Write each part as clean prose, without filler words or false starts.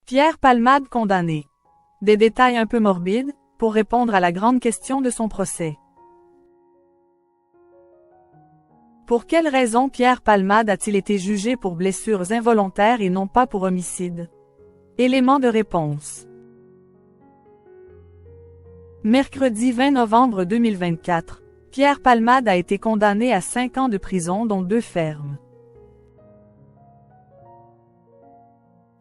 Pierre Palmade condamné. Des détails un peu morbides, pour répondre à la grande question de son procès. Pour quelle raison Pierre Palmade a-t-il été jugé pour blessures involontaires et non pas pour homicide? Élément de réponse. Mercredi 20 novembre 2024, Pierre Palmade a été condamné à 5 ans de prison dont 2 fermes.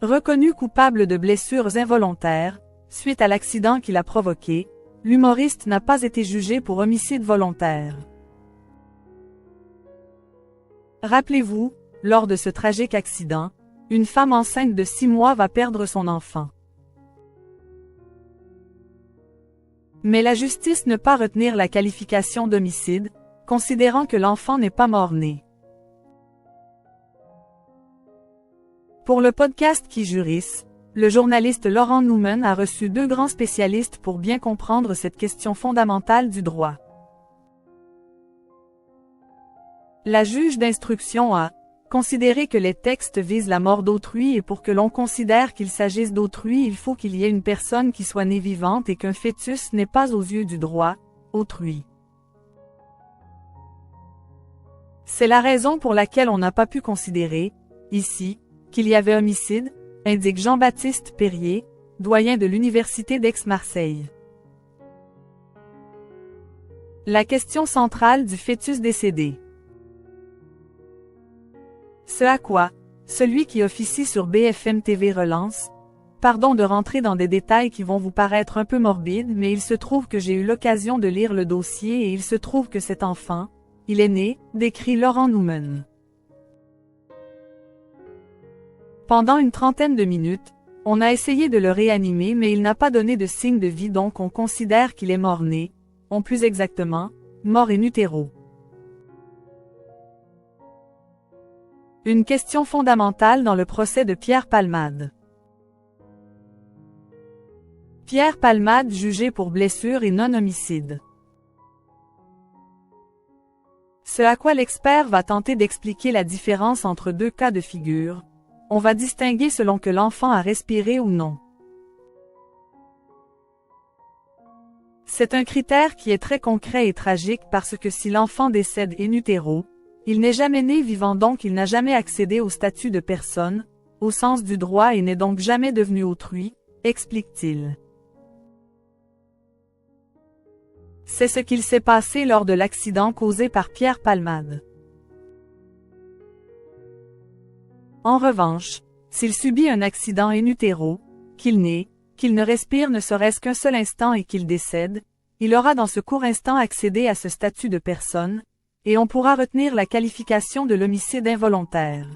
Reconnu coupable de blessures involontaires, suite à l'accident qu'il a provoqué, l'humoriste n'a pas été jugé pour homicide volontaire. Rappelez-vous, lors de ce tragique accident, une femme enceinte de 6 mois va perdre son enfant. Mais la justice ne pas retenir la qualification d'homicide, considérant que l'enfant n'est pas mort-né. Pour le podcast Qui jurisse, le journaliste Laurent Newman a reçu 2 grands spécialistes pour bien comprendre cette question fondamentale du droit. La juge d'instruction a considéré que les textes visent la mort d'autrui et pour que l'on considère qu'il s'agisse d'autrui il faut qu'il y ait une personne qui soit née vivante et qu'un fœtus n'est pas aux yeux du droit, autrui. C'est la raison pour laquelle on n'a pas pu considérer, ici, qu'il y avait homicide, indique Jean-Baptiste Perrier, doyen de l'Université d'Aix-Marseille. La question centrale du fœtus décédé. Ce à quoi, celui qui officie sur BFM TV relance, pardon de rentrer dans des détails qui vont vous paraître un peu morbides mais il se trouve que j'ai eu l'occasion de lire le dossier et il se trouve que cet enfant, il est né, décrit Laurent Newman. Pendant une trentaine de minutes, on a essayé de le réanimer mais il n'a pas donné de signe de vie donc on considère qu'il est mort-né, ou plus exactement, mort in utero. Une question fondamentale dans le procès de Pierre Palmade. Pierre Palmade jugé pour blessure et non-homicide. Ce à quoi l'expert va tenter d'expliquer la différence entre 2 cas de figure. On va distinguer selon que l'enfant a respiré ou non. C'est un critère qui est très concret et tragique parce que si l'enfant décède in utero, il n'est jamais né vivant donc il n'a jamais accédé au statut de personne, au sens du droit et n'est donc jamais devenu autrui, explique-t-il. C'est ce qu'il s'est passé lors de l'accident causé par Pierre Palmade. En revanche, s'il subit un accident in utero, qu'il naît, qu'il ne respire ne serait-ce qu'un seul instant et qu'il décède, il aura dans ce court instant accédé à ce statut de personne, et on pourra retenir la qualification de l'homicide involontaire.